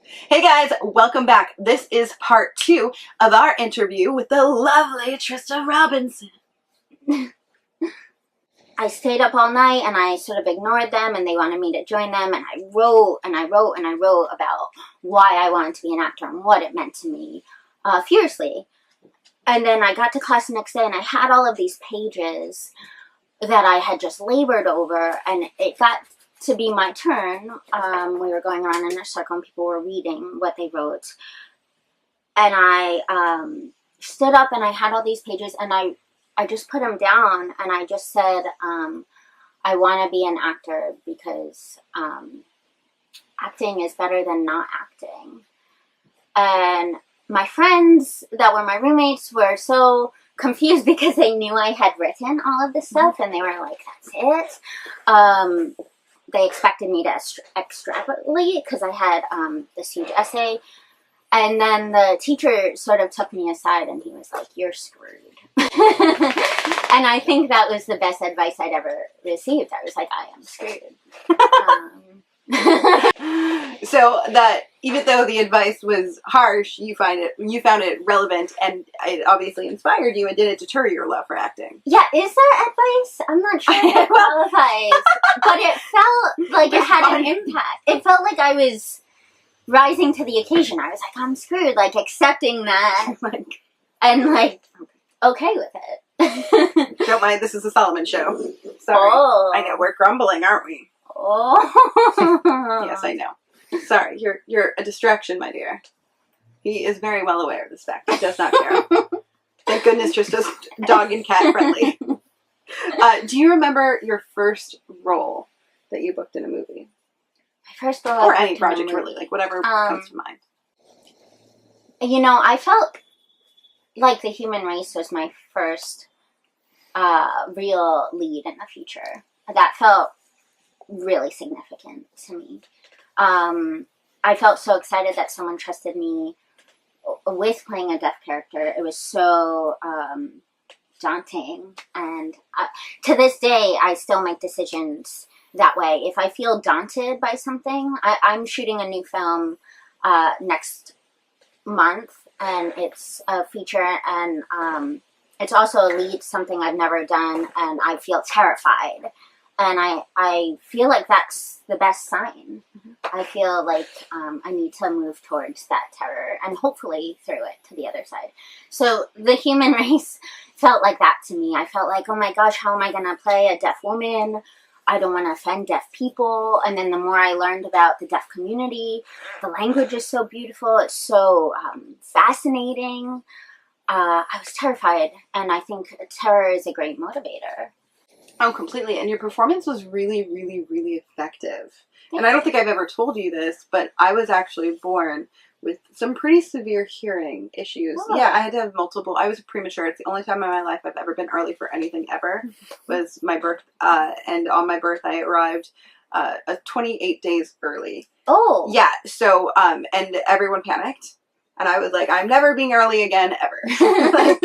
Hey guys, welcome back. This is part 2 of our interview with the lovely Trista Robinson. I stayed up all night and I sort of ignored them and they wanted me to join them, and I wrote and I wrote and I wrote about why I wanted to be an actor and what it meant to me fiercely. And then I got to class the next day and I had all of these pages that I had just labored over, and it got to be my turn. We were going around in a circle and people were reading what they wrote. And I stood up and I had all these pages and I just put them down and I just said, I want to be an actor because acting is better than not acting. And my friends that were my roommates were so confused because they knew I had written all of this stuff and they were like, that's it. They expected me to extrapolate because I had this huge essay. And then the teacher sort of took me aside and he was like, you're screwed. And I think that was the best advice I'd ever received. I was like, I am screwed. So that even though the advice was harsh, you found it relevant, and it obviously inspired you and didn't deter your love for acting. Yeah, is that advice? I'm not sure if it qualifies, but it felt like it had an impact. It felt like I was rising to the occasion. I was like, I'm screwed, like accepting that, and like okay with it. Don't mind, this is a Solomon show. Sorry. Oh. I know, we're grumbling, aren't we? Oh. Yes, I know. Sorry, you're a distraction, my dear. He is very well aware of this fact. He does not care. Thank goodness Trista's dog and cat friendly. Do you remember your first role that you booked in a movie? My first role, or any project, really, like whatever comes to mind. You know, I felt like The Human Race was my first real lead in the feature. That felt really significant to me. I felt so excited that someone trusted me with playing a deaf character. It was so daunting, and to this day I still make decisions that way. If I feel daunted by something, I'm shooting a new film next month, and it's a feature, and it's also a lead, something I've never done, and I feel terrified. And I feel like that's the best sign. Mm-hmm. I feel like I need to move towards that terror and hopefully through it to the other side. So The Human Race felt like that to me. I felt like, oh my gosh, how am I going to play a deaf woman? I don't want to offend deaf people. And then the more I learned about the deaf community, the language is so beautiful. It's so fascinating. I was terrified. And I think terror is a great motivator. Oh, completely. And your performance was really, really, really effective. And I don't think I've ever told you this, but I was actually born with some pretty severe hearing issues. Oh. Yeah, I had to have multiple. I was premature. It's the only time in my life I've ever been early for anything ever was my birth. And on my birth, I arrived 28 days early. Oh. Yeah. So, and everyone panicked. And I was like, I'm never being early again, ever. Like,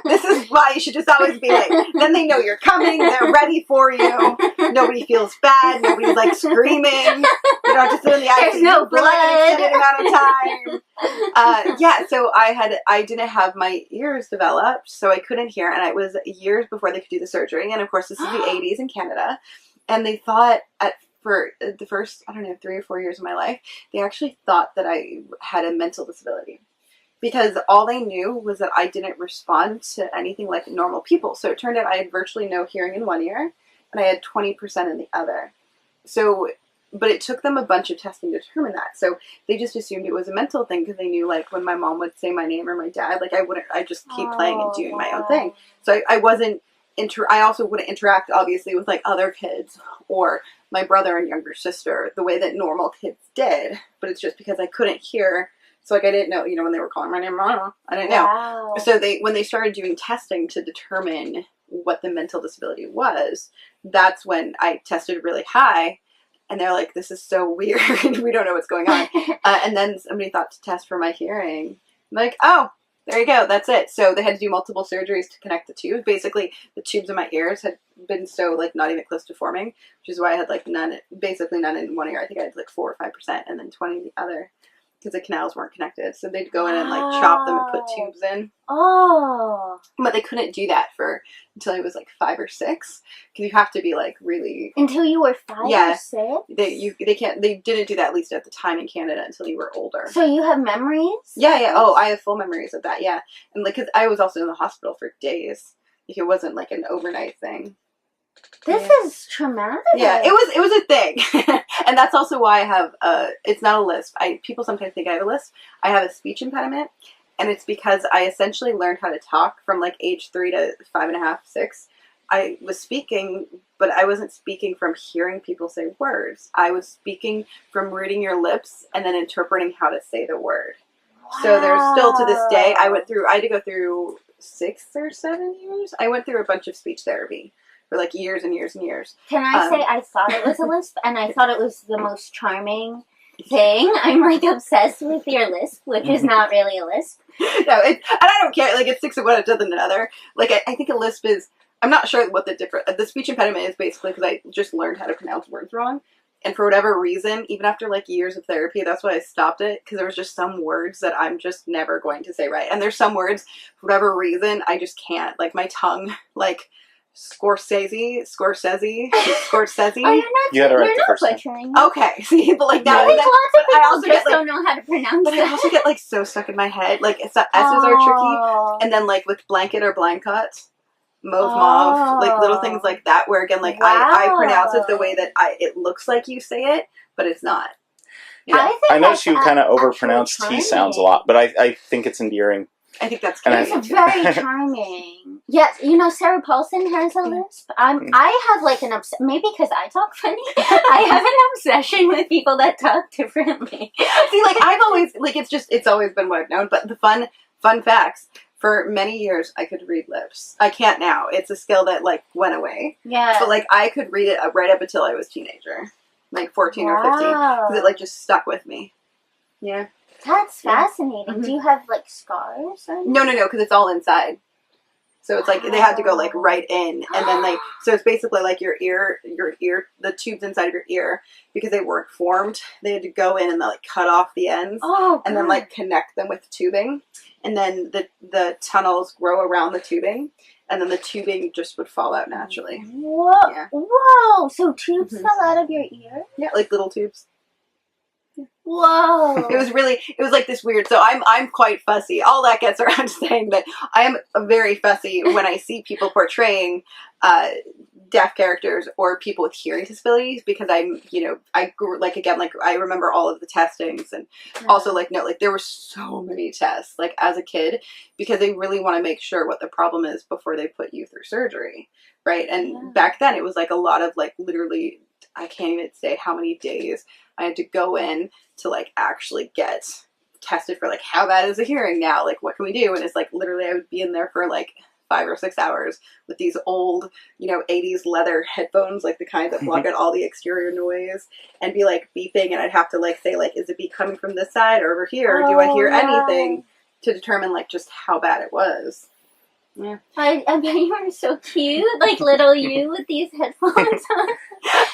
this is why you should just always be late. Then they know you're coming. They're ready for you. Nobody feels bad. Nobody's like screaming. You don't have to sit in the ICU. There's no blood. For like an extended amount of time. Yeah, so I didn't have my ears developed, so I couldn't hear. And it was years before they could do the surgery. And of course, this is the 80s in Canada. And they thought for the first, 3 or 4 years of my life, they actually thought that I had a mental disability. Because all they knew was that I didn't respond to anything like normal people. So it turned out I had virtually no hearing in one ear, and I had 20% in the other. So, but it took them a bunch of testing to determine that. So they just assumed it was a mental thing because they knew, like, when my mom would say my name or my dad, like, I just keep playing and doing my own thing. So I also wouldn't interact, obviously, with, like, other kids or my brother and younger sister the way that normal kids did. But it's just because I couldn't hear. So, like, I didn't know, when they were calling my name, I didn't know. Wow. So when they started doing testing to determine what the mental disability was, that's when I tested really high. And they're like, this is so weird. We don't know what's going on. And then somebody thought to test for my hearing. I'm like, oh, there you go. That's it. So they had to do multiple surgeries to connect the tubes. Basically, the tubes in my ears had been so, like, not even close to forming, which is why I had, like, basically none in one ear. I think I had, like, 4 or 5%, and then 20 in the other. because the canals weren't connected. So they'd go in and like chop them and put tubes in. Oh. But they couldn't do that until I was like 5 or 6, because you have to be like really until you were 5 or 6. They didn't do that, at least at the time in Canada, until you were older. So you have memories? Yeah. Oh, I have full memories of that. Yeah, and like because I was also in the hospital for days. Like, it wasn't like an overnight thing. This is traumatic. Yeah, it was a thing, and that's also why I have it's not a lisp. People sometimes think I have a lisp. I have a speech impediment. And it's because I essentially learned how to talk from like age 3 to 5.5, 6. I was speaking, but I wasn't speaking from hearing people say words. I was speaking from reading your lips and then interpreting how to say the word. Wow. So there's still, to this day, I had to go through 6 or 7 years. I went through a bunch of speech therapy for like years and years and years. Can I say I thought it was a lisp, and I thought it was the most charming thing. I'm like obsessed with your lisp, which is not really a lisp. No, and I don't care. Like, it's 6 of one, it doesn't another. Like, I think a lisp is. I'm not sure what the speech impediment is, basically because I just learned how to pronounce words wrong, and for whatever reason, even after like years of therapy, that's why I stopped it, because there was just some words that I'm just never going to say right, and there's some words for whatever reason I just can't. Like my tongue, like. Scorsese. Oh, you're not butchering. Okay, see, but like that. I think lots of people just don't know how to pronounce but it. I also get like so stuck in my head. Like S's are tricky, and then like with blanket or blanket, mauve, like little things like that. Where again, like I pronounce it the way that it looks like you say it, but it's not. Yeah. I know she would kind of overpronounce T sounds a lot, but I think it's endearing. I think that's cute. It's very charming. Yes, Sarah Paulson has a lisp. I have like an maybe because I talk funny. I have an obsession with people that talk differently. See, like I've always it's always been what I've known. But the fun facts. For many years, I could read lips. I can't now. It's a skill that like went away. Yeah. But like I could read it right up until I was a teenager, like 14 or 15, because it like just stuck with me. Yeah. That's fascinating. Mm-hmm. Do you have, like, scars? No, because it's all inside. So it's like, they had to go, like, right in. And then, like, so it's basically like your ear, the tubes inside of your ear, because they weren't formed. They had to go in and, like, cut off the ends. Oh, and then, like, connect them with tubing. And then the tunnels grow around the tubing. And then the tubing just would fall out naturally. Whoa. Yeah. Whoa. So tubes fell out of your ear? Yeah, like little tubes. Whoa! It was like this weird. So I'm quite fussy. All that gets around to saying that I am very fussy when I see people portraying deaf characters or people with hearing disabilities, because I grew I remember all of the testings, and also there were so many tests like as a kid, because they really want to make sure what the problem is before they put you through surgery, right? And back then it was like a lot of like literally. I can't even say how many days I had to go in to like actually get tested for like how bad is the hearing now, like what can we do? And it's like literally I would be in there for like 5 or 6 hours with these old 80s leather headphones, like the kind that block out all the exterior noise, and be like beeping, and I'd have to like say like, is it beep coming from this side or over here, or do I hear anything, to determine like just how bad it was. Yeah. I bet you were so cute, like little you with these headphones on.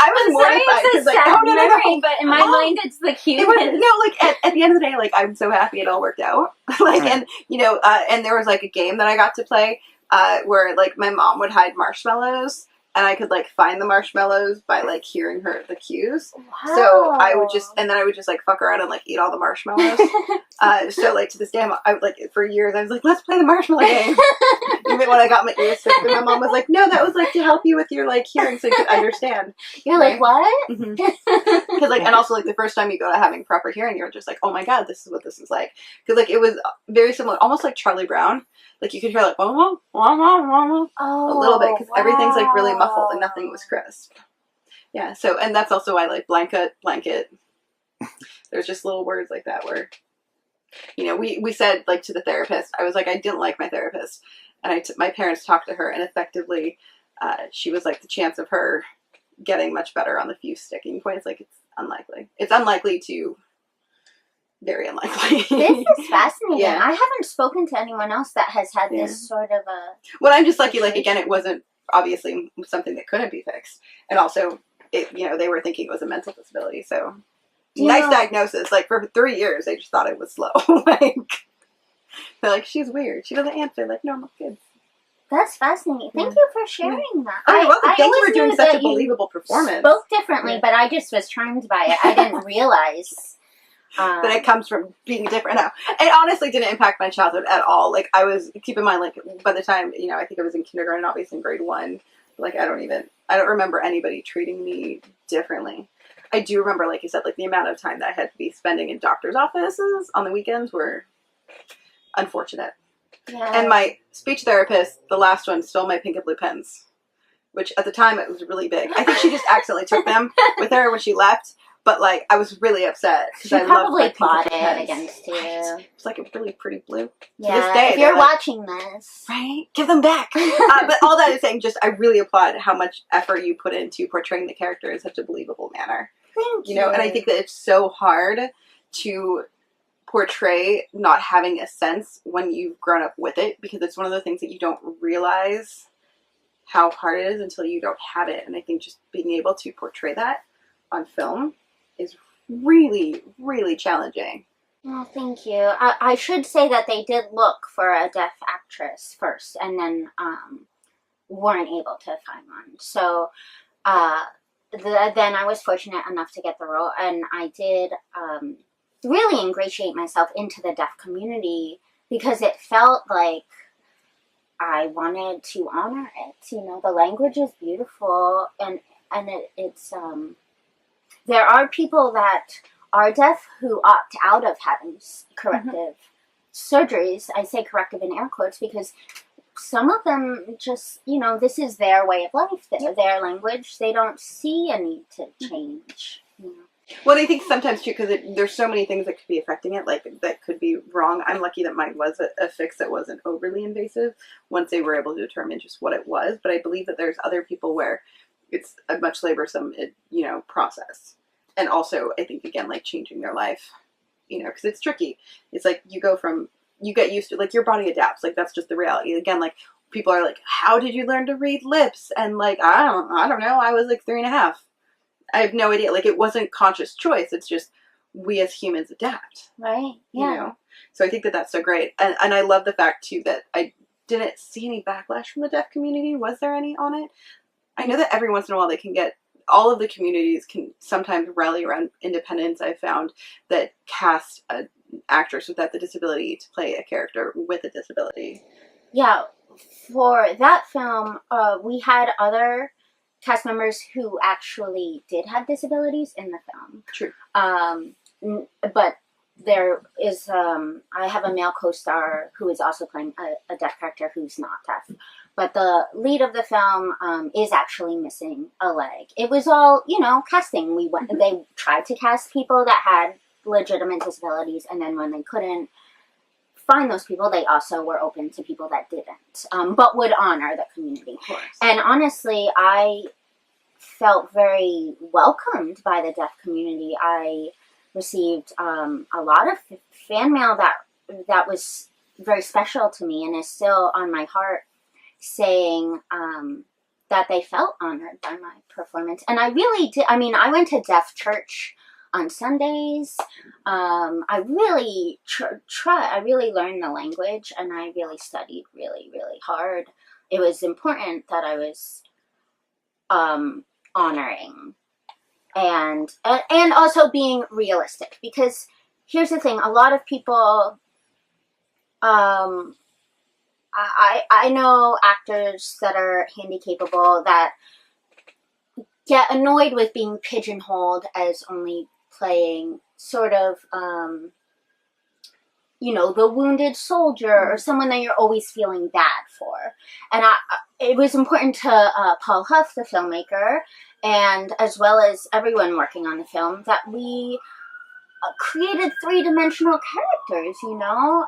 I was mortified because like, no. But in my mind, it's the cutest. At the end of the day, like I'm so happy it all worked out. Like, and and there was like a game that I got to play where like my mom would hide marshmallows, and I could like find the marshmallows by like hearing the cues. Wow. So I would just like fuck around and like eat all the marshmallows. So like to this day, I like for years I was like, let's play the marshmallow game. Even when I got my ears fixed, and my mom was like, no, that was like to help you with your like hearing so you could understand. You're right? Like, what? Because like, and also like the first time you go to having proper hearing, you're just like, oh my god, this is what this is like. Because like it was very similar, almost like Charlie Brown. Like you could hear like a little bit, because everything's like really muffled and nothing was crisp. Yeah. So, and that's also why like blanket. There's just little words like that where, we said like to the therapist, I was like, I didn't like my therapist, and my parents talked to her, and effectively, she was like the chance of her getting much better on the few sticking points. Like it's unlikely. It's unlikely to. Very unlikely. This is fascinating. Yeah. I haven't spoken to anyone else that has had this sort of a... Well, I'm just lucky, like, again, it wasn't obviously something that couldn't be fixed. And also, they were thinking it was a mental disability, so... nice diagnosis. Like, for 3 years, they just thought it was slow. Like, they're like, she's weird. She doesn't answer like normal kids. That's fascinating. Thank you for sharing that. Oh, you're welcome. Thank you for doing such a you believable performance. Spoke differently, but I just was charmed by it. I didn't realize that it comes from being different. No, it honestly didn't impact my childhood at all. Like, I was, keep in mind, like, by the time, you know, I think I was in kindergarten, obviously in grade 1. Like, I don't remember anybody treating me differently. I do remember, like you said, like, the amount of time that I had to be spending in doctor's offices on the weekends were unfortunate. Yeah. And my speech therapist, the last one, stole my pink and blue pens, which at the time it was really big. I think she just accidentally took them with her when she left. But, like, I was really upset because I probably plotted against you. It's like a really pretty blue. Yeah, to this day, if you're watching this, right, give them back. But all that is saying, just I really applaud how much effort you put into portraying the character in such a believable manner. Thank you. You know, and I think that it's so hard to portray not having a sense when you've grown up with it, because it's one of the things that you don't realize how hard it is until you don't have it. And I think just being able to portray that on film is really, really challenging. Well, thank you. I should say that they did look for a deaf actress first, and then weren't able to find one. So then I was fortunate enough to get the role, and I did really ingratiate myself into the deaf community because it felt like I wanted to honor it. You know, the language is beautiful, and it's there are people that are deaf who opt out of having corrective surgeries. I say corrective in air quotes because some of them just, you know, this is their way of life, their language. They don't see a need to change. You know. Well, I think sometimes too, because there's so many things that could be affecting it, like that could be wrong. I'm lucky that mine was a fix that wasn't overly invasive once they were able to determine just what it was. But I believe that there's other people where it's a much laborsome, you know, process. And also, I think, again, like changing their life, you know, because it's tricky. It's like you get used to, like, your body adapts. Like, that's just the reality. Again, like, people are like, how did you learn to read lips? And, like, I don't know. I was like 3.5. I have no idea. Like, it wasn't conscious choice. It's just we as humans adapt. Right. Yeah. You know? So I think that that's so great. And I love the fact, too, that I didn't see any backlash from the deaf community. Was there any on it? I know that every once in a while they can get, all of the communities can sometimes rally around independents. I've found that cast an actress without the disability to play a character with a disability. Yeah, for that film, we had other cast members who actually did have disabilities in the film. True. But there is, I have a male co-star who is also playing a deaf character who's not deaf. But the lead of the film is actually missing a leg. It was all, you know, casting. They tried to cast people that had legitimate disabilities, and then when they couldn't find those people, they also were open to people that didn't, but would honor the community. Of course. And honestly, I felt very welcomed by the deaf community. I received a lot of fan mail that was very special to me and is still on my heart, saying that they felt honored by my performance. And I really did. I mean, I went to deaf church on Sundays. I really I really learned the language, and I really studied really, really hard. It was important that I was honoring and also being realistic, because here's the thing: a lot of people, I know actors that are handy capable that get annoyed with being pigeonholed as only playing sort of, you know, the wounded soldier or someone that you're always feeling bad for. And it was important to Paul Huff, the filmmaker, and as well as everyone working on the film, that we created three-dimensional characters, you know?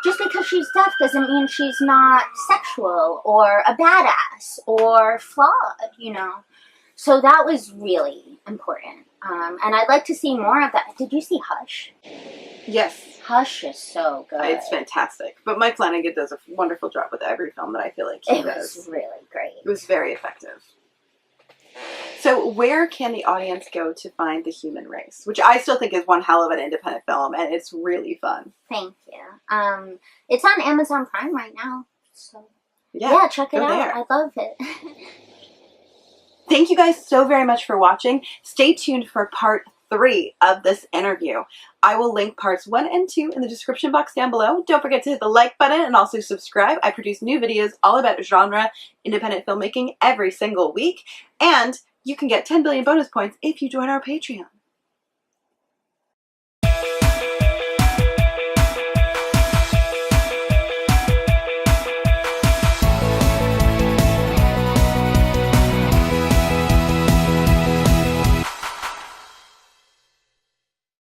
Just because she's deaf doesn't mean she's not sexual or a badass or flawed, you know? So that was really important. And I'd like to see more of that. Did you see Hush? Yes. Hush is so good. It's fantastic. But Mike Flanagan does a wonderful job with every film that I feel like he does. It was really great. It was very effective. So So where can the audience go to find The Human Race? Which I still think is one hell of an independent film, and it's really fun. Thank you. It's on Amazon Prime right now, so yeah check it out. There. I love it. Thank you guys so very much for watching. Stay tuned for part 3 of this interview. I will link parts 1 and 2 in the description box down below. Don't forget to hit the like button and also subscribe. I produce new videos all about genre independent filmmaking every single week. And you can get 10 billion bonus points if you join our Patreon.